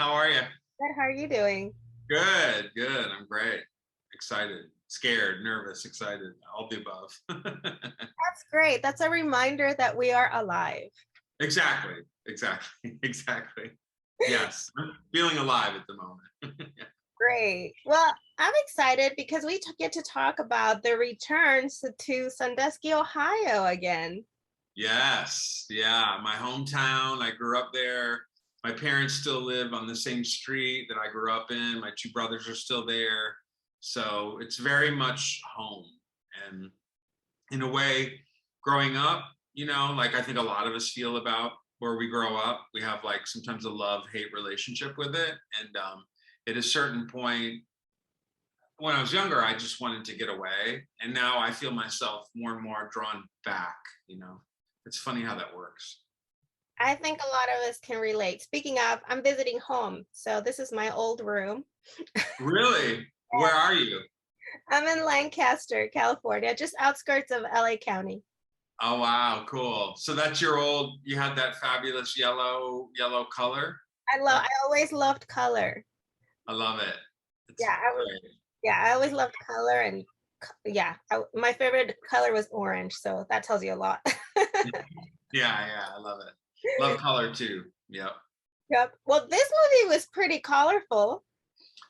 How are you? Good. How are you doing? Good, good. I'm great. Excited, scared, nervous, excited, all the above. That's great. That's a reminder that we are alive. Exactly, exactly, exactly. Yes, I'm feeling alive at the moment. Great. Well, I'm excited because we get to talk about the returns to Sandusky, Ohio again. Yes, yeah, my hometown. I grew up there. My parents still live on the same street that I grew up in. My two brothers are still there. So it's very much home. And in a way, growing up, like I think a lot of us feel about where we grow up. We have like sometimes a love-hate relationship with it. And at a certain point, when I was younger, I just wanted to get away. And now I feel myself more and more drawn back. It's funny how that works. I think a lot of us can relate. Speaking of, I'm visiting home. So this is my old room. Really? Where are you? I'm in Lancaster, California, just outskirts of LA County. Oh, wow, cool. So that's your you had that fabulous yellow color. I always loved color. I love it. It's Yeah, great. I always loved color and yeah, my favorite color was orange, so that tells you a lot. Yeah, I love it. Love color too. Yep. Yep. Well, this movie was pretty colorful.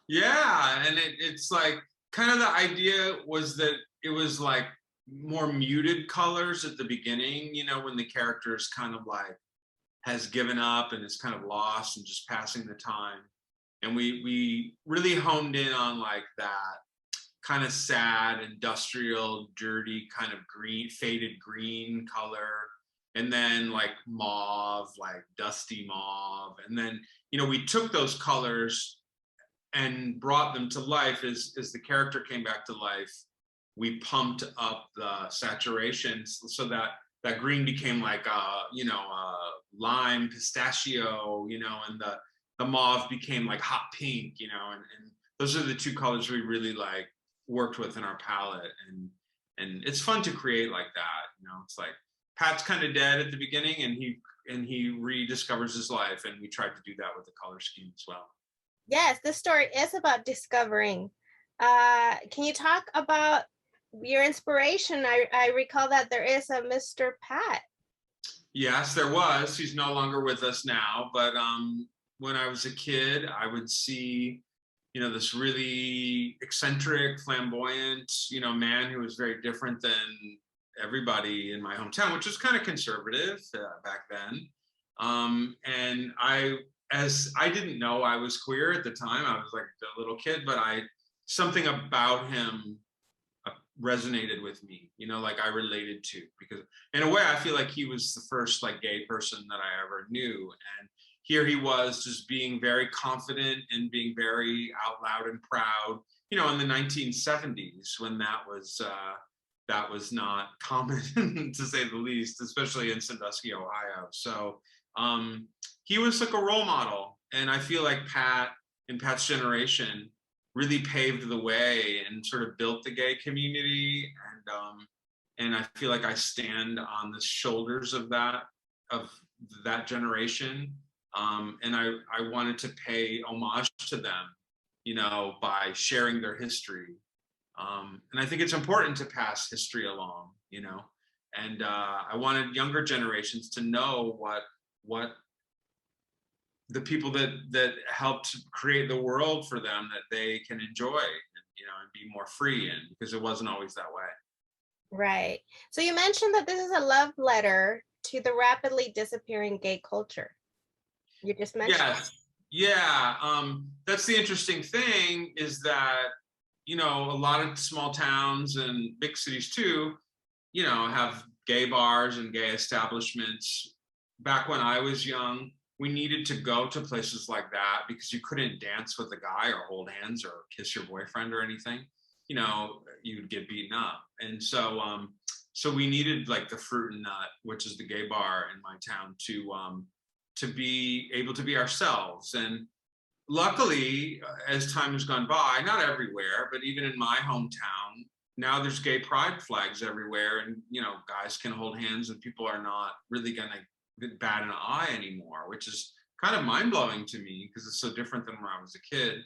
Yeah, and it's like kind of the idea was that it was like more muted colors at the beginning, when the character is kind of like has given up and is kind of lost and just passing the time. And we really honed in on like that kind of sad, industrial, dirty, kind of green, faded green color. And then like mauve, like dusty mauve. And then, we took those colors and brought them to life as the character came back to life. We pumped up the saturation so that green became like lime pistachio, and the mauve became like hot pink, and those are the two colors we really like worked with in our palette, and it's fun to create like that. It's like Pat's kind of dead at the beginning, and he rediscovers his life, and we tried to do that with the color scheme as well. Yes, this story is about discovering. Can you talk about your inspiration? I recall that there is a Mr. Pat. Yes, there was. He's no longer with us now, but when I was a kid, I would see, this really eccentric, flamboyant, man who was very different than everybody in my hometown, which was kind of conservative back then. And as I didn't know I was queer at the time, I was like a little kid, but something about him resonated with me, like I related to, because in a way I feel like he was the first like gay person that I ever knew. And here he was just being very confident and being very out loud and proud, in the 1970s when that was not common to say the least, especially in Sandusky, Ohio. So he was like a role model. And I feel like Pat's generation really paved the way and sort of built the gay community. And I feel like I stand on the shoulders of that generation. And I wanted to pay homage to them, by sharing their history. And I think it's important to pass history along, and I wanted younger generations to know what the people that helped create the world for them that they can enjoy, and be more free in, because it wasn't always that way. Right. So you mentioned that this is a love letter to the rapidly disappearing gay culture. You just mentioned. Yes. Yeah. That's the interesting thing, is that, a lot of small towns and big cities too, have gay bars and gay establishments. Back when I was young, we needed to go to places like that because you couldn't dance with a guy or hold hands or kiss your boyfriend or anything. You'd get beaten up. And so we needed like the Fruit and Nut, which is the gay bar in my town, to be able to be ourselves. And luckily, as time has gone by, not everywhere, but even in my hometown, now there's gay pride flags everywhere, and guys can hold hands, and people are not really gonna bat an eye anymore, which is kind of mind-blowing to me because it's so different than when I was a kid.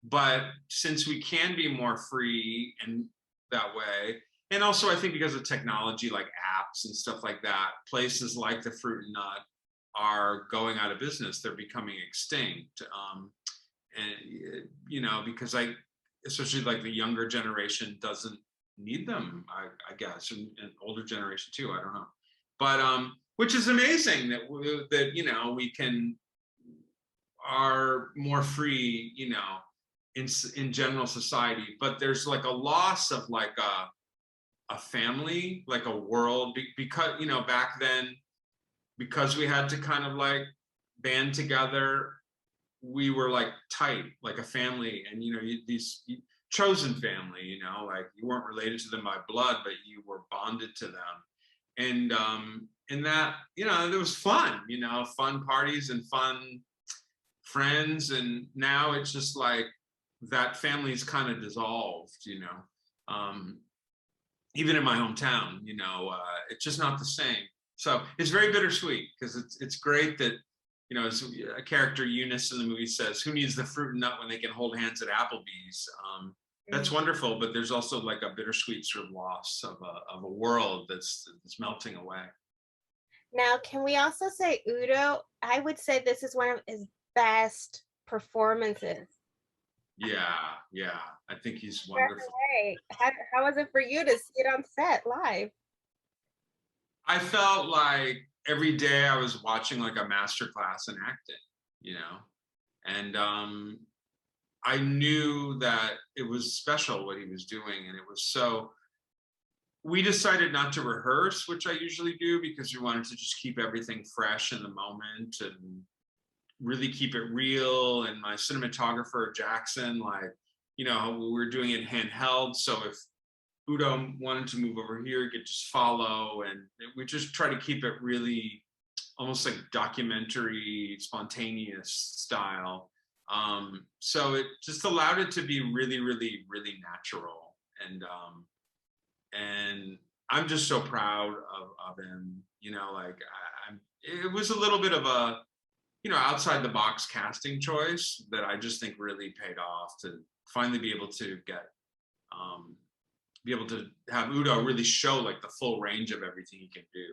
But since we can be more free in that way, and also I think because of technology like apps and stuff like that, places like the Fruit and Nut are going out of business. They're becoming extinct. And, you know, because especially like the younger generation doesn't need them, I guess, and older generation too, I don't know. But, which is amazing that, you know, we are more free, you know, in general society, but there's like a loss of like a family, like a world, because, you know, back then, because we had to kind of like band together, we were like tight, like a family. And, you know, these chosen family, you know, like you weren't related to them by blood, but you were bonded to them. And that, you know, it was fun, you know, fun parties and fun friends. And now it's just like that family's kind of dissolved, you know. Even in my hometown, you know, it's just not the same. So it's very bittersweet because it's great that, you know, as a character Eunice in the movie says, who needs the Fruit and Nut when they can hold hands at Applebee's? That's wonderful, but there's also like a bittersweet sort of loss of a world that's melting away. Now, can we also say Udo? I would say this is one of his best performances. Yeah, I think he's wonderful. How was it for you to see it on set live? I felt like every day I was watching like a master class in acting, you know, and I knew that it was special what he was doing, and it was so. We decided not to rehearse, which I usually do, because we wanted to just keep everything fresh in the moment and really keep it real. And my cinematographer Jackson, like, you know, we were doing it handheld, so if Udo wanted to move over here, he could just follow, and we just try to keep it really almost like documentary, spontaneous style. So it just allowed it to be really, really, really natural. And I'm just so proud of him, you know, like it was a little bit of a, you know, outside the box casting choice that I just think really paid off to finally be able to have Udo really show like the full range of everything he can do.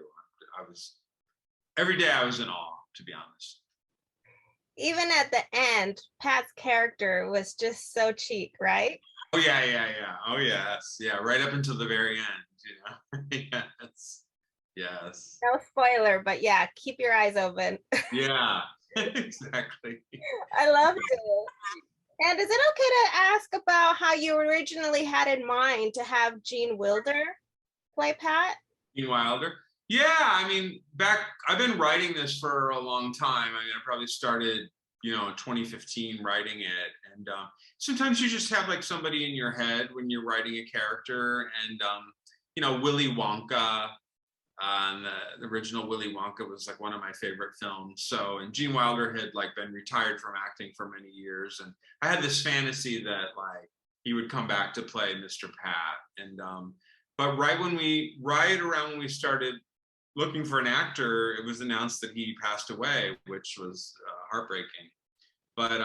Every day I was in awe, to be honest. Even at the end, Pat's character was just so cheap, right? Oh yeah. Oh yes, yeah. Right up until the very end, you know. Yes. No spoiler, but yeah, keep your eyes open. Yeah, exactly. I loved it. And is it okay to ask about how you originally had in mind to have Gene Wilder play Pat? Gene Wilder. Yeah, I mean, I've been writing this for a long time. I mean, I probably started, you know, in 2015 writing it. And sometimes you just have like somebody in your head when you're writing a character. And, you know, Willy Wonka, the original Willy Wonka was like one of my favorite films. So, and Gene Wilder had like been retired from acting for many years. And I had this fantasy that like he would come back to play Mr. Pat. And, but right around when we started looking for an actor, it was announced that he passed away, which was heartbreaking. But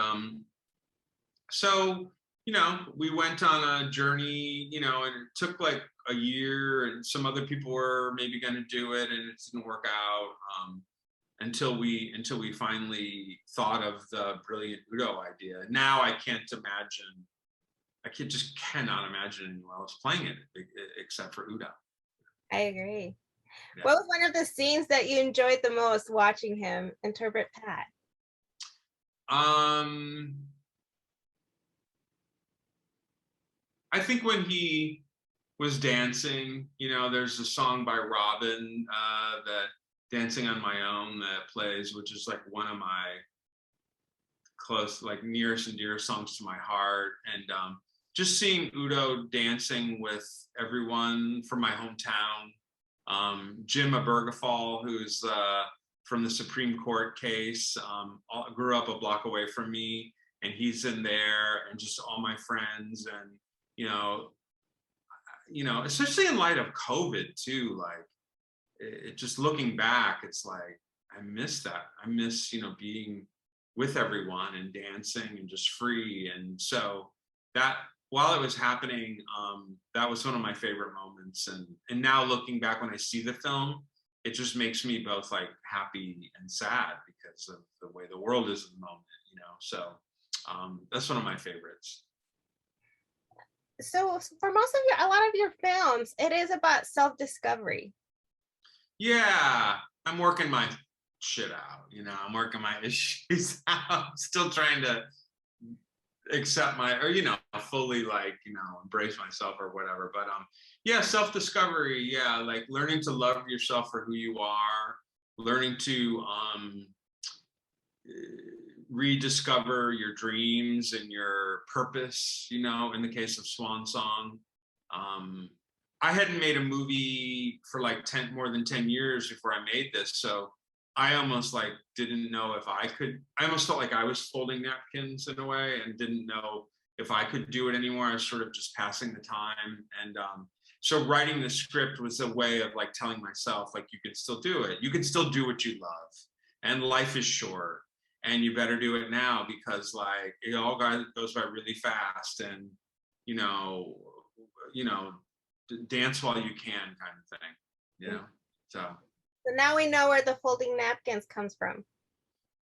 so, you know, we went on a journey, you know, and it took like a year, and some other people were maybe going to do it, and it didn't work out until we finally thought of the brilliant Udo idea. Now I just cannot imagine anyone else playing it except for Udo. I agree. Yeah. What was one of the scenes that you enjoyed the most watching him interpret Pat? I think when he was dancing, you know, there's a song by Robin, that Dancing on My Own, that plays, which is like one of my close, like nearest and dearest songs to my heart. And just seeing Udo dancing with everyone from my hometown, Jim Abergafall, who's from the Supreme Court case, grew up a block away from me, and he's in there, and just all my friends. And you know, especially in light of COVID too, like it just looking back, it's like I miss that. I miss, you know, being with everyone and dancing and just free. And so that, while it was happening, that was one of my favorite moments. And now looking back when I see the film, it just makes me both like happy and sad because of the way the world is at the moment, you know. So that's one of my favorites. So for most of a lot of your films, it is about self-discovery. Yeah, I'm working my shit out, you know. I'm working my issues out. I'm still trying to accept my, or, you know, fully like, you know, embrace myself or whatever. But yeah, self-discovery, yeah, like learning to love yourself for who you are, learning to rediscover your dreams and your purpose, you know, in the case of Swan Song. I hadn't made a movie for like more than 10 years before I made this. So I almost like didn't know if I could, I almost felt like I was folding napkins in a way and didn't know if I could do it anymore. I was sort of just passing the time. And so writing the script was a way of like telling myself, like, you could still do it. You can still do what you love. And life is short. And you better do it now because like it all goes by really fast. And, you know, dance while you can kind of thing, you know? So now we know where the folding napkins comes from.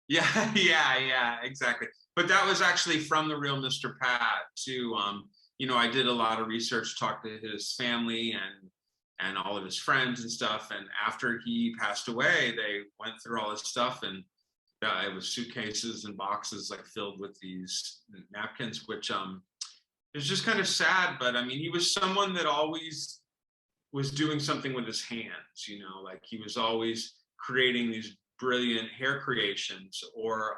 Yeah, yeah, exactly. But that was actually from the real Mr. Pat too. You know, I did a lot of research, talked to his family and all of his friends and stuff. And after he passed away, they went through all his stuff, and it was suitcases and boxes like filled with these napkins, which it's just kind of sad. But I mean, he was someone that always was doing something with his hands, you know, like he was always creating these brilliant hair creations or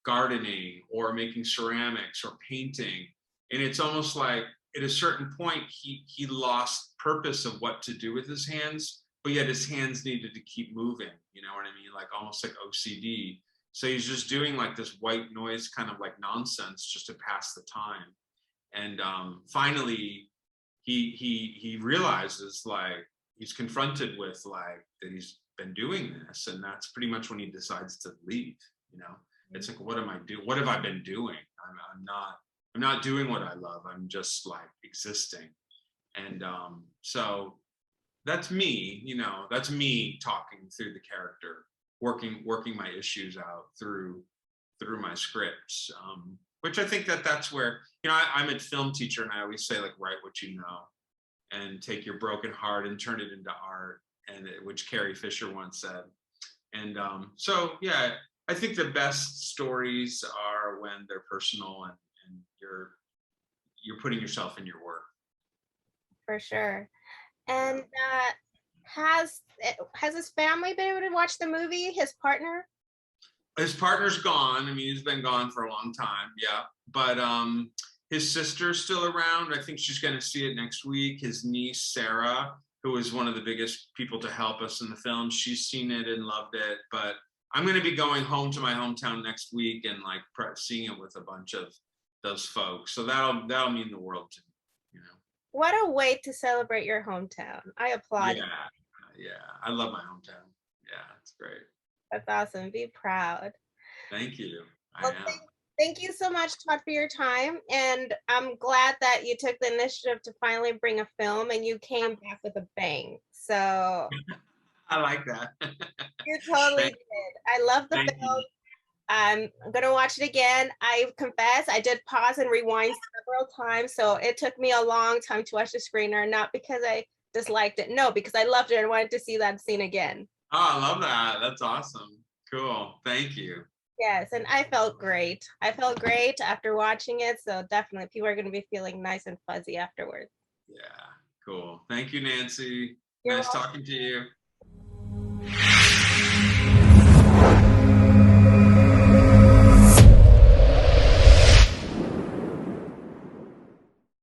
gardening or making ceramics or painting. And it's almost like at a certain point, he lost purpose of what to do with his hands, but yet his hands needed to keep moving, you know what I mean? Like almost like OCD. So he's just doing like this white noise kind of like nonsense just to pass the time. And finally, he realizes, like, he's confronted with like that he's been doing this, and that's pretty much when he decides to leave, you know. It's like, what am I doing? What have I been doing? I'm not doing what I love. I'm just like existing. And so that's me, you know, that's me talking through the character, working my issues out through my scripts, which I think that's where, you know, I'm a film teacher, and I always say, like, write what you know and take your broken heart and turn it into art, and which Carrie Fisher once said. And so, yeah, I think the best stories are when they're personal and you're putting yourself in your work. For sure. And has his family been able to watch the movie? His partner? His partner's gone. I mean, he's been gone for a long time. Yeah, but his sister's still around. I think she's going to see it next week. His niece Sarah, who is one of the biggest people to help us in the film, she's seen it and loved it. But I'm going to be going home to my hometown next week and like seeing it with a bunch of those folks. So that'll mean the world to me, you know. What a way to celebrate your hometown. I applaud you. Yeah, I love my hometown. Yeah, it's great. That's awesome. Be proud. Thank you. Well, thank you so much, Todd, for your time. And I'm glad that you took the initiative to finally bring a film and you came back with a bang. So I like that. You totally did. I love the film. I'm gonna watch it again. I confess, I did pause and rewind several times, so it took me a long time to watch the screener, not because I disliked it, no, because I loved it and wanted to see that scene again. Oh, I love that. That's awesome. Cool. Thank you. Yes, and I felt great. I felt great after watching it, so definitely people are going to be feeling nice and fuzzy afterwards. Yeah, cool. Thank you, Nancy. You're nice welcome. talking to you.